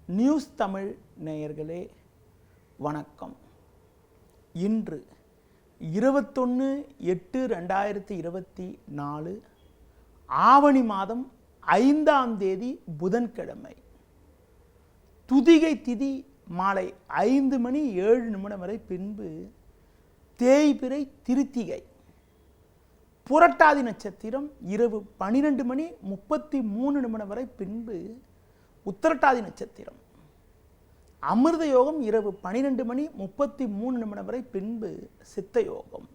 News Tamil நேயர்களே வணக்கம். இன்று 21/8/2024 ஆவணி மாதம் 5ஆம் தேதி புதன்கிழமை. துதிகை திதி மாலை 5:07 வரை, பின்பு தேய்பிறை திருத்திகை. புரட்டாதி நட்சத்திரம் இரவு 12:33 வரை, பின்பு உத்திரட்டாதி நட்சத்திரம். அமிர்த யோகம் இரவு 12:33 வரை, பின்பு சித்த யோகம்.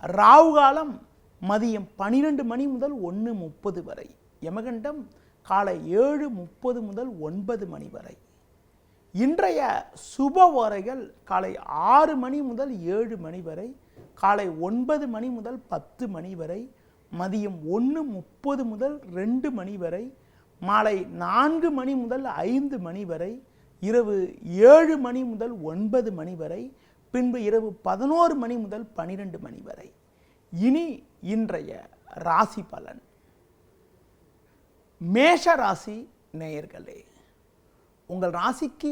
ராகு காலம் மதியம் 12 முதல் 1:30 வரை. யமகண்டம் காலை 7:30 முதல் 9 வரை. இன்றைய சுப ஓரைகள் காலை 6 முதல் 7 வரை, காலை 9 முதல் 10 வரை, மதியம் 1:30 முதல் 2 வரை, மாலை 4 முதல் 5 வரை, இரவு 7 முதல் 9 வரை, பின்பு இரவு 11 முதல் 12 வரை. இனி இன்றைய ராசி பலன். மேஷ ராசி நேயர்களே, உங்கள் ராசிக்கு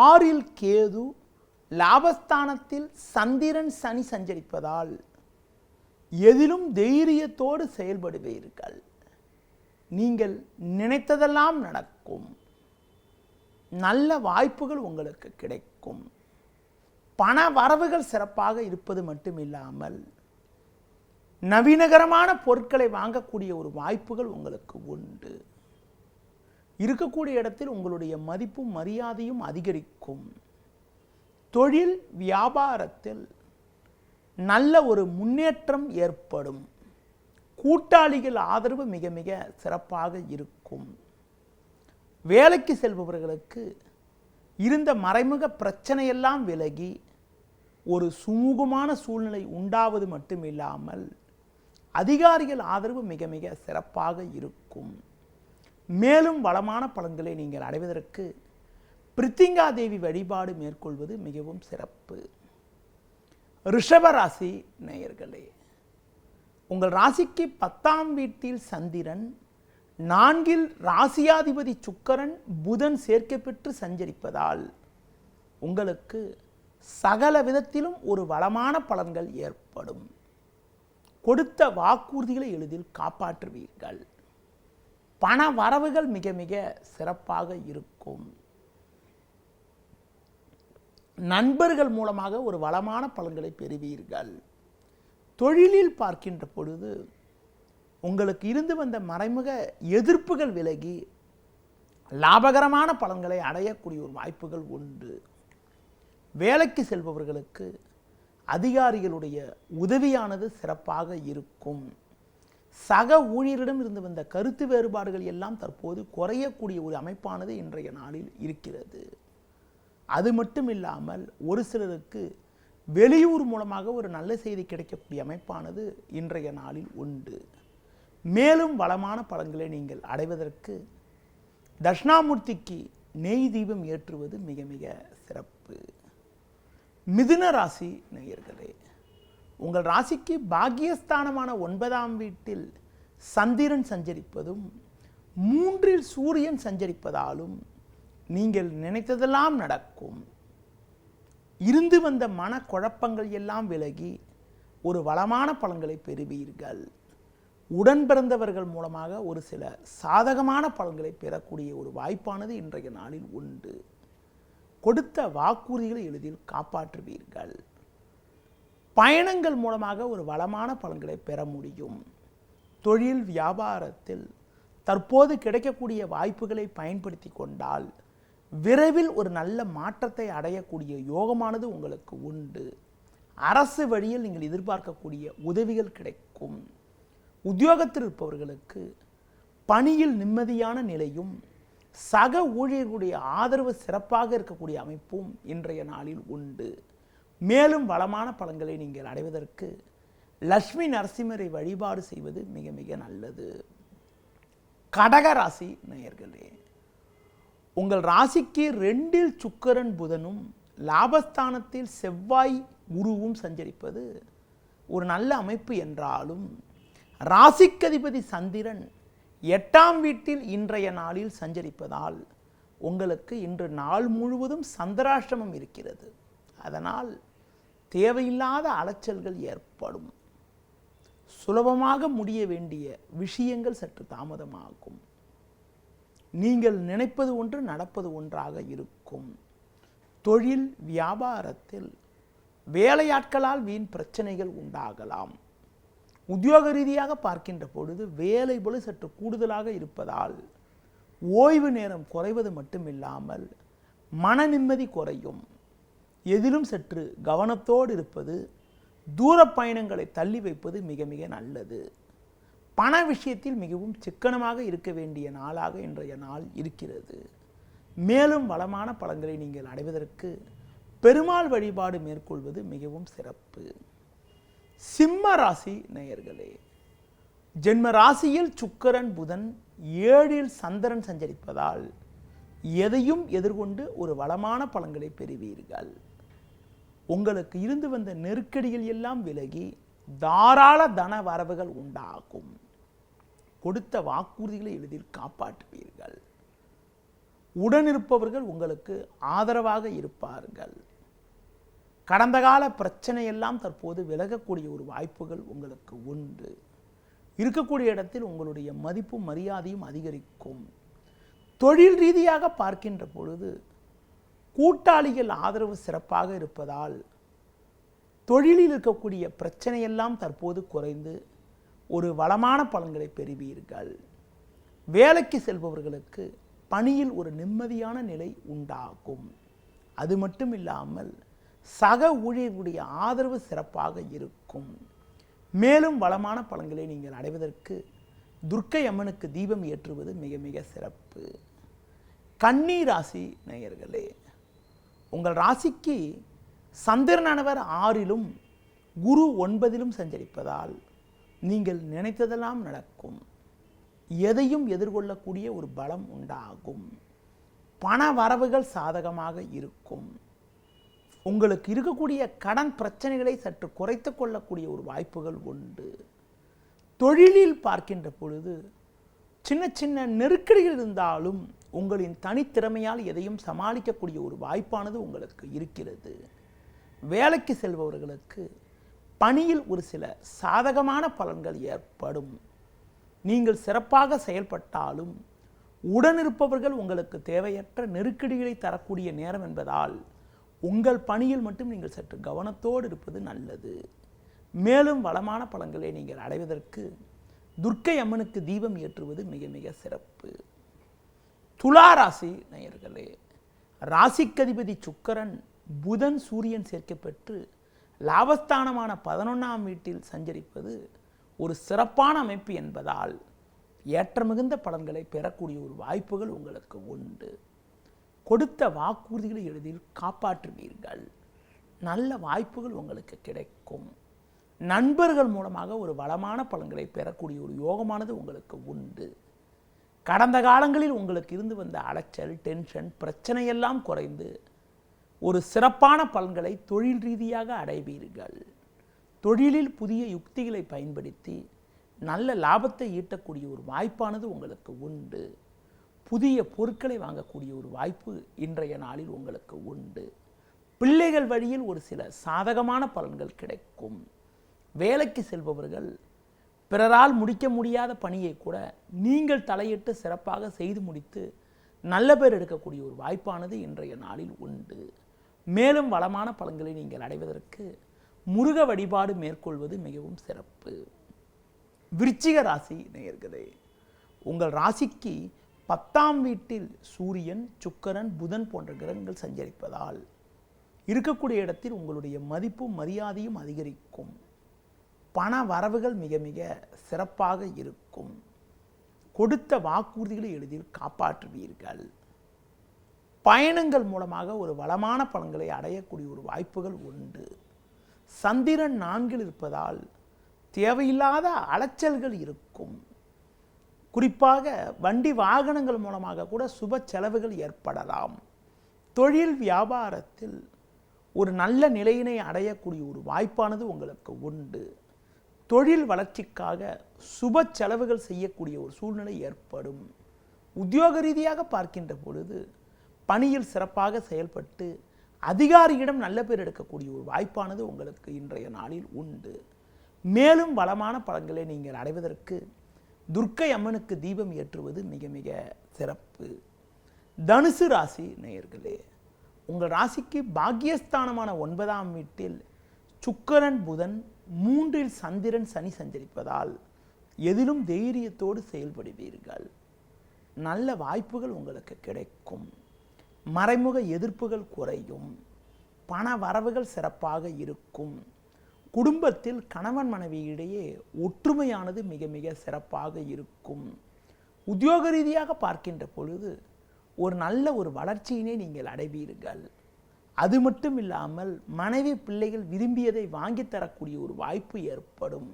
6இல் கேது, லாபஸ்தானத்தில் சந்திரன் சனி சஞ்சரிப்பதால் எதிலும் தைரியத்தோடு செயல்படுவீர்கள். நீங்கள் நினைத்ததெல்லாம் நடக்கும். நல்ல வாய்ப்புகள் உங்களுக்கு கிடைக்கும். பண வரவுகள் சிறப்பாக இருப்பது மட்டுமில்லாமல் நவீனகரமான பொருட்களை வாங்கக்கூடிய ஒரு வாய்ப்புகள் உங்களுக்கு உண்டு. இருக்கக்கூடிய இடத்தில் உங்களுடைய மதிப்பும் மரியாதையும் அதிகரிக்கும். தொழில் வியாபாரத்தில் நல்ல ஒரு முன்னேற்றம் ஏற்படும். கூட்டாளிகள் ஆதரவு மிக மிக சிறப்பாக இருக்கும். வேலைக்கு செல்பவர்களுக்கு இருந்த மறைமுக பிரச்சனையெல்லாம் விலகி ஒரு சுமூகமான சூழ்நிலை உண்டாவது மட்டுமில்லாமல் அதிகாரிகள் ஆதரவு மிக மிக சிறப்பாக இருக்கும். மேலும் வளமான பலன்களை நீங்கள் அடைவதற்கு பிரித்திங்கா தேவி வழிபாடு மேற்கொள்வது மிகவும் சிறப்பு. ரிஷபராசி நேயர்களே, உங்கள் ராசிக்கு 10ஆம் வீட்டில் சந்திரன், 4இல் ராசியாதிபதி சுக்கிரன், புதன் சேர்க்கை பெற்று சஞ்சரிப்பதால் உங்களுக்கு சகல விதத்திலும் ஒரு வளமான பலன்கள் ஏற்படும். கொடுத்த வாக்குறுதிகளை எளிதில் காப்பாற்றுவீர்கள். பண வரவுகள் மிக மிக சிறப்பாக இருக்கும். நண்பர்கள் மூலமாக ஒரு வளமான பலன்களை பெறுவீர்கள். தொழிலில் பார்க்கின்ற பொழுது உங்களுக்கு இருந்து வந்த மறைமுக எதிர்ப்புகள் விலகி லாபகரமான பலன்களை அடையக்கூடிய ஒரு வாய்ப்புகள் உண்டு. வேலைக்கு செல்பவர்களுக்கு அதிகாரிகளுடைய உதவியானது சிறப்பாக இருக்கும். சக ஊழியரிடம் இருந்து வந்த கருத்து வேறுபாடுகள் எல்லாம் தற்போது குறையக்கூடிய ஒரு அமைப்பானது இன்றைய நாளில் இருக்கிறது. அது மட்டும் இல்லாமல் ஒரு சிலருக்கு வெளியூர் மூலமாக ஒரு நல்ல செய்தி கிடைக்கக்கூடிய அமைப்பானது இன்றைய நாளில் உண்டு. மேலும் வளமான பலன்களை நீங்கள் அடைவதற்கு தட்சிணாமூர்த்திக்கு நெய் தீபம் ஏற்றுவது மிக மிக சிறப்பு. மிதுன ராசி நேயர்களே, உங்கள் ராசிக்கு பாக்கியஸ்தானமான 9ஆம் வீட்டில் சந்திரன் சஞ்சரிப்பதும் 3இல் சூரியன் சஞ்சரிப்பதாலும் நீங்கள் நினைத்ததெல்லாம் நடக்கும். இருந்து வந்த மன குழப்பங்கள் எல்லாம் விலகி ஒரு வளமான பலன்களை பெறுவீர்கள். உடன் பிறந்தவர்கள் மூலமாக ஒரு சில சாதகமான பலன்களை பெறக்கூடிய ஒரு வாய்ப்பானது இன்றைய நாளில் உண்டு. கொடுத்த வாக்குறுதிகளை எளிதில் காப்பாற்றுவீர்கள். பயணங்கள் மூலமாக ஒரு வளமான பலன்களை பெற முடியும். தொழில் வியாபாரத்தில் தற்போது கிடைக்கக்கூடிய வாய்ப்புகளை பயன்படுத்தி கொண்டால் விரைவில் ஒரு நல்ல மாற்றத்தை அடையக்கூடிய யோகமானது உங்களுக்கு உண்டு. அரசு வழியில் நீங்கள் எதிர்பார்க்கக்கூடிய உதவிகள் கிடைக்கும். உத்தியோகத்தில் இருப்பவர்களுக்கு பணியில் நிம்மதியான நிலையும் சக ஊழியர்களுடைய ஆதரவு சிறப்பாக இருக்கக்கூடிய அமைப்பும் இன்றைய நாளில் உண்டு. மேலும் வளமான பலன்களை நீங்கள் அடைவதற்கு லட்சுமி நரசிம்மரை வழிபாடு செய்வது மிக மிக நல்லது. கடக ராசி நேயர்களே, உங்கள் ராசிக்கு 2இல் சுக்கிரன் புதனும் லாபஸ்தானத்தில் செவ்வாய் குருவும் சஞ்சரிப்பது ஒரு நல்ல அமைப்பு என்றாலும் ராசிக்கதிபதி சந்திரன் 8ஆம் வீட்டில் இன்றைய நாளில் சஞ்சரிப்பதால் உங்களுக்கு இன்று நாள் முழுவதும் சந்திராஷ்டமம் இருக்கிறது. அதனால் தேவையில்லாத அலைச்சல்கள் ஏற்படும். சுலபமாக முடிய வேண்டிய விஷயங்கள் சற்று தாமதமாகும். நீங்கள் நினைப்பது ஒன்று நடப்பது ஒன்றாக இருக்கும். தொழில் வியாபாரத்தில் வேலையாட்களால் வீண் பிரச்சனைகள் உண்டாகலாம். உத்தியோக ரீதியாக பார்க்கின்ற பொழுது வேலை பளு சற்று கூடுதலாக இருப்பதால் ஓய்வு நேரம் குறைவது மட்டுமில்லாமல் மன நிம்மதி குறையும். எதிலும் சற்று கவனத்தோடு இருப்பது, தூர பயணங்களை தள்ளி வைப்பது மிக மிக நல்லது. பண விஷயத்தில் மிகவும் சிக்கனமாக இருக்க வேண்டிய நாளாக இன்றைய நாள் இருக்கிறது. மேலும் வளமான பலன்களை நீங்கள் அடைவதற்கு பெருமாள் வழிபாடு மேற்கொள்வது மிகவும் சிறப்பு. சிம்ம ராசி நேயர்களே, ஜென்ம ராசியில் சுக்கிரன் புதன் 7இல் சந்திரன் சஞ்சரிப்பதால் எதையும் எதிர்கொண்டு ஒரு வளமான பலன்களை பெறுவீர்கள். உங்களுக்கு இருந்து வந்த நெருக்கடிகள் எல்லாம் விலகி தாராள தன வரவுகள் உண்டாகும். கொடுத்த வாக்குறுதிகளை எளிதில் காப்பாற்றுவீர்கள். உடனிருப்பவர்கள் உங்களுக்கு ஆதரவாக இருப்பார்கள். கடந்த கால பிரச்சனையெல்லாம் தற்போது விலகக்கூடிய ஒரு வாய்ப்புகள் உங்களுக்கு உண்டு. இருக்கக்கூடிய இடத்தில் உங்களுடைய மதிப்பும் மரியாதையும் அதிகரிக்கும். தொழில் ரீதியாக பார்க்கின்ற பொழுது கூட்டாளிகள் ஆதரவு சிறப்பாக இருப்பதால் தொழிலில் இருக்கக்கூடிய பிரச்சனையெல்லாம் தற்போது குறைந்து ஒரு வளமான பலன்களை பெறுவீர்கள். வேலைக்கு செல்பவர்களுக்கு பணியில் ஒரு நிம்மதியான நிலை உண்டாகும். அது மட்டும் இல்லாமல் சக ஊழியர்களுடைய ஆதரவு சிறப்பாக இருக்கும். மேலும் வளமான பலன்களை நீங்கள் அடைவதற்கு துர்க்கை அம்மனுக்கு தீபம் ஏற்றுவது மிக மிக சிறப்பு. கன்னி ராசி நேயர்களே, உங்கள் ராசிக்கு சந்திரனானவர் 6இலும் குரு 9இலும் சஞ்சரிப்பதால் நீங்கள் நினைத்ததெல்லாம் நடக்கும். எதையும் எதிர்கொள்ளக்கூடிய ஒரு பலம் உண்டாகும். பண வரவுகள் சாதகமாக இருக்கும். உங்களுக்கு இருக்கக்கூடிய கடன் பிரச்சனைகளை சற்று குறைத்து கொள்ளக்கூடிய ஒரு வாய்ப்புகள் உண்டு. தொழிலில் பார்க்கின்ற பொழுது சின்ன சின்ன நெருக்கடிகள் இருந்தாலும் உங்களின் தனித்திறமையால் எதையும் சமாளிக்கக்கூடிய ஒரு வாய்ப்பானது உங்களுக்கு இருக்கிறது. வேலைக்கு செல்பவர்களுக்கு பணியில் ஒரு சில சாதகமான பலன்கள் ஏற்படும். நீங்கள் சிறப்பாக செயல்பட்டாலும் உடனிருப்பவர்கள் உங்களுக்கு தேவையற்ற நெருக்கடிகளை தரக்கூடிய நேரம் என்பதால் உங்கள் பணியில் மட்டும் நீங்கள் சற்று கவனத்தோடு இருப்பது நல்லது. மேலும் வளமான பலன்களை நீங்கள் அடைவதற்கு துர்க்கை அம்மனுக்கு தீபம் ஏற்றுவது மிக மிக சிறப்பு. துலா ராசி நேயர்களே, ராசிக்கதிபதி சுக்கிரன் புதன் சூரியன் சேர்க்கப்பெற்று லாபஸ்தானமான 11ஆம் வீட்டில் சஞ்சரிப்பது ஒரு சிறப்பான அமைப்பு என்பதால் ஏற்ற மிகுந்த பலன்களை பெறக்கூடிய ஒரு வாய்ப்புகள் உங்களுக்கு உண்டு. கொடுத்த வாக்குறுதிகளை எளிதில் காப்பாற்றுவீர்கள். நல்ல வாய்ப்புகள் உங்களுக்கு கிடைக்கும். நண்பர்கள் மூலமாக ஒரு வளமான பலன்களை பெறக்கூடிய ஒரு யோகமானது உங்களுக்கு உண்டு. கடந்த காலங்களில் உங்களுக்கு இருந்து வந்த அலைச்சல், டென்ஷன், பிரச்சனையெல்லாம் குறைந்து ஒரு சிறப்பான பலன்களை தொழில் ரீதியாக அடைவீர்கள். தொழிலில் புதிய யுக்திகளை பயன்படுத்தி நல்ல லாபத்தை ஈட்டக்கூடிய ஒரு வாய்ப்பானது உங்களுக்கு உண்டு. புதிய பொருட்களை வாங்கக்கூடிய ஒரு வாய்ப்பு இன்றைய நாளில் உங்களுக்கு உண்டு. பிள்ளைகள் வழியில் ஒரு சில சாதகமான பலன்கள் கிடைக்கும். வேலைக்கு செல்பவர்கள் பிறரால் முடிக்க முடியாத பணியை கூட நீங்கள் தலையிட்டு சிறப்பாக செய்து முடித்து நல்ல பேர் எடுக்கக்கூடிய ஒரு வாய்ப்பானது இன்றைய நாளில் உண்டு. மேலும் வளமான பலன்களை நீங்கள் அடைவதற்கு முருக வழிபாடு மேற்கொள்வது மிகவும் சிறப்பு. விருச்சிக ராசி நேயர்களே, உங்கள் ராசிக்கு 10ஆம் வீட்டில் சூரியன், சுக்கிரன், புதன் போன்ற கிரகங்கள் சஞ்சரிப்பதால் இருக்கக்கூடிய இடத்தில் உங்களுடைய மதிப்பும் மரியாதையும் அதிகரிக்கும். பண வரவுகள் மிக மிக சிறப்பாக இருக்கும். கொடுத்த வாக்குறுதிகளை எளிதில் காப்பாற்றுவீர்கள். பயணங்கள் மூலமாக ஒரு வளமான பலன்களை அடையக்கூடிய ஒரு வாய்ப்புகள் உண்டு. சந்திரன் 4இல் இருப்பதால் தேவையில்லாத அலைச்சல்கள் இருக்கும். குறிப்பாக வண்டி வாகனங்கள் மூலமாக கூட சுப செலவுகள் ஏற்படலாம். தொழில் வியாபாரத்தில் ஒரு நல்ல நிலையினை அடையக்கூடிய ஒரு வாய்ப்பானது உங்களுக்கு உண்டு. தொழில் வளர்ச்சிக்காக சுப செலவுகள் செய்யக்கூடிய ஒரு சூழ்நிலை ஏற்படும். உத்தியோக ரீதியாக பார்க்கின்ற பொழுது பணியில் சிறப்பாக செயல்பட்டு அதிகாரியிடம் நல்ல பேர் எடுக்கக்கூடிய ஒரு வாய்ப்பானது உங்களுக்கு இன்றைய நாளில் உண்டு. மேலும் வளமான பலன்களை நீங்கள் அடைவதற்கு துர்க்கை அம்மனுக்கு தீபம் ஏற்றுவது மிக மிக சிறப்பு. தனுசு ராசி நேயர்களே, உங்கள் ராசிக்கு பாக்கியஸ்தானமான 9ஆம் வீட்டில் சுக்கிரன் புதன் 3இல் சந்திரன் சனி சஞ்சரிப்பதால் எதிலும் தைரியத்தோடு செயல்படுவீர்கள். நல்ல வாய்ப்புகள் உங்களுக்கு கிடைக்கும். மறைமுக எதிர்ப்புகள் குறையும். பண வரவுகள் சிறப்பாக இருக்கும். குடும்பத்தில் கணவன் மனைவியிடையே ஒற்றுமையானது மிக மிக சிறப்பாக இருக்கும். உத்தியோக ரீதியாக பார்க்கின்ற பொழுது ஒரு நல்ல ஒரு வளர்ச்சியினை நீங்கள் அடைவீர்கள். அது மட்டும் இல்லாமல் மனைவி பிள்ளைகள் விரும்பியதை வாங்கி தரக்கூடிய ஒரு வாய்ப்பு ஏற்படும்.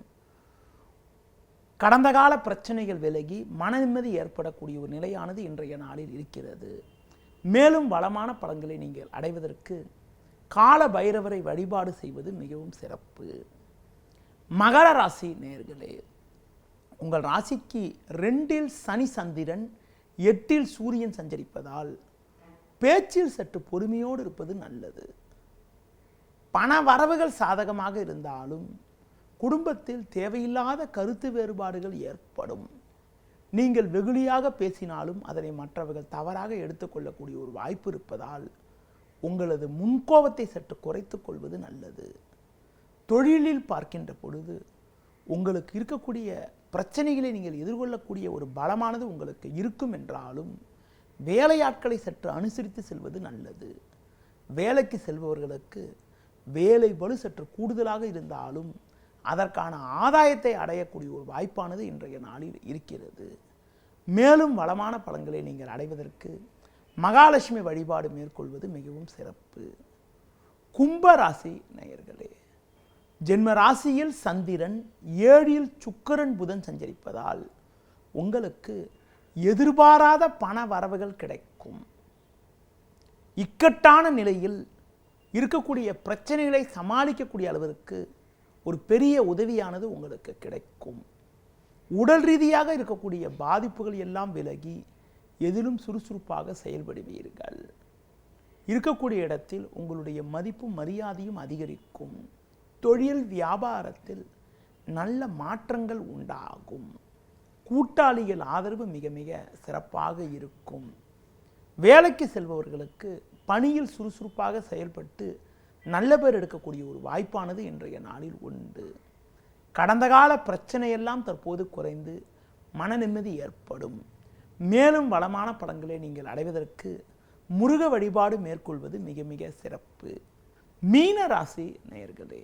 கடந்த கால பிரச்சனைகள் விலகி மன நிம்மதி ஏற்படக்கூடிய ஒரு நிலையானது இன்றைய நாளில் இருக்கிறது. மேலும் வளமான பலன்களை நீங்கள் அடைவதற்கு கால பைரவரை வழிபாடு செய்வது மிகவும் சிறப்பு. மகர ராசி நேயர்களே, உங்கள் ராசிக்கு 2இல் சனி சந்திரன் 8இல் சூரியன் சஞ்சரிப்பதால் பேச்சில் சற்று பொறுமையோடு இருப்பது நல்லது. பண வரவுகள் சாதகமாக இருந்தாலும் குடும்பத்தில் தேவையில்லாத கருத்து வேறுபாடுகள் ஏற்படும். நீங்கள் வெகுளியாக பேசினாலும் அதனை மற்றவர்கள் தவறாக எடுத்துக்கொள்ளக்கூடிய ஒரு வாய்ப்பு இருப்பதால் உங்களது முன்கோபத்தை சற்று குறைத்துக் கொள்வது நல்லது. தொழிலில் பார்க்கின்ற பொழுது உங்களுக்கு இருக்கக்கூடிய பிரச்சனைகளை நீங்கள் எதிர்கொள்ளக்கூடிய ஒரு பலமானது உங்களுக்கு இருக்கும் என்றாலும் வேலையாட்களை சற்று அனுசரித்து செல்வது நல்லது. வேலைக்கு செல்பவர்களுக்கு வேலை பளு சற்று கூடுதலாக இருந்தாலும் அதற்கான ஆதாயத்தை அடையக்கூடிய ஒரு வாய்ப்பானது இன்றைய நாளில் இருக்கிறது. மேலும் வளமான பலன்களை நீங்கள் அடைவதற்கு மகாலட்சுமி வழிபாடு மேற்கொள்வது மிகவும் சிறப்பு. கும்ப ராசி நேயர்களே, ஜென்ம ராசியில் சந்திரன் 7இல் சுக்கிரன் புதன் சஞ்சரிப்பதால் உங்களுக்கு எதிர்பாராத பண வரவுகள் கிடைக்கும். இக்கட்டான நிலையில் இருக்கக்கூடிய பிரச்சனைகளை சமாளிக்கக்கூடிய அளவிற்கு ஒரு பெரிய உதவியானது உங்களுக்கு கிடைக்கும். உடல் ரீதியாக இருக்கக்கூடிய பாதிப்புகள் எல்லாம் விலகி எதிலும் சுறுசுறுப்பாக செயல்படுவீர்கள். இருக்கக்கூடிய இடத்தில் உங்களுடைய மதிப்பும் மரியாதையும் அதிகரிக்கும். தொழில் வியாபாரத்தில் நல்ல மாற்றங்கள் உண்டாகும். கூட்டாளிகள் ஆதரவு மிக மிக சிறப்பாக இருக்கும். வேலைக்கு செல்பவர்களுக்கு பணியில் சுறுசுறுப்பாக செயல்பட்டு நல்ல பேர் எடுக்கக்கூடிய ஒரு வாய்ப்பானது இன்றைய நாளில் உண்டு. கடந்த கால பிரச்சனையெல்லாம் தற்போது குறைந்து மன நிம்மதி ஏற்படும். மேலும் வளமான பலன்களை நீங்கள் அடைவதற்கு முருக வழிபாடு மேற்கொள்வது மிக மிக சிறப்பு. மீன ராசி நேயர்களே,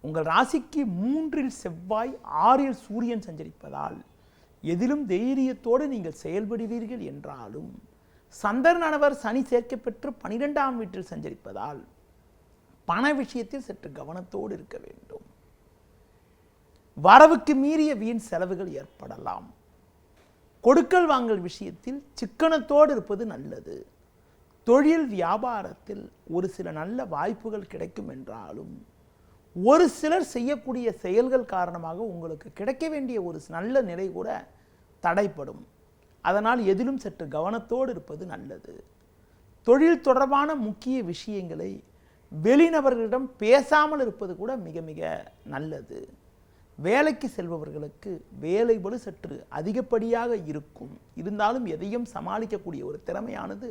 உங்கள் ராசிக்கு 3இல் செவ்வாய் 6இல் சூரியன் சஞ்சரிப்பதால் எதிலும் தைரியத்தோடு நீங்கள் செயல்படுவீர்கள் என்றாலும் சந்திரனவர் சனி சேர்க்கப்பெற்று 12ஆம் வீட்டில் சஞ்சரிப்பதால் பண விஷயத்தில் சற்று கவனத்தோடு இருக்க வேண்டும். வரவுக்கு மீறிய வீண் செலவுகள் ஏற்படலாம். கொடுக்கல் வாங்கல் விஷயத்தில் சிக்கனத்தோடு இருப்பது நல்லது. தொழில் வியாபாரத்தில் ஒரு சில நல்ல வாய்ப்புகள் கிடைக்கும் என்றாலும் ஒரு சிலர் செய்யக்கூடிய செயல்கள் காரணமாக உங்களுக்கு கிடைக்க வேண்டிய ஒரு நல்ல நிலை கூட தடைப்படும். அதனால் எதிலும் சற்று கவனத்தோடு இருப்பது நல்லது. தொழில் தொடர்பான முக்கிய விஷயங்களை வெளிநபர்களிடம் பேசாமல் இருப்பது கூட மிக மிக நல்லது. வேலைக்கு செல்பவர்களுக்கு வேலை பளு சற்று அதிகப்படியாக இருக்கும். இருந்தாலும் எதையும் சமாளிக்கக்கூடிய ஒரு திறமையானது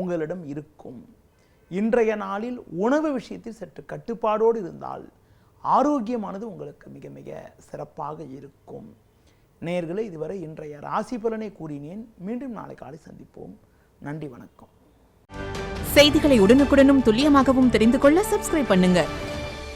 உங்களிடம் இருக்கும். இன்றைய நாளில் உணவு விஷயத்தில் சற்று கட்டுப்பாடோடு இருந்தால் ஆரோக்கியமானது உங்களுக்கு மிக மிக சிறப்பாக இருக்கும். நேயர்களே, இதுவரை இன்றைய ராசி பலனை கூறினேன். மீண்டும் நாளை காலை சந்திப்போம். நன்றி, வணக்கம். செய்திகளை உடனுக்குடனும் துல்லியமாகவும் தெரிந்து கொள்ள சப்ஸ்கிரைப் பண்ணுங்க.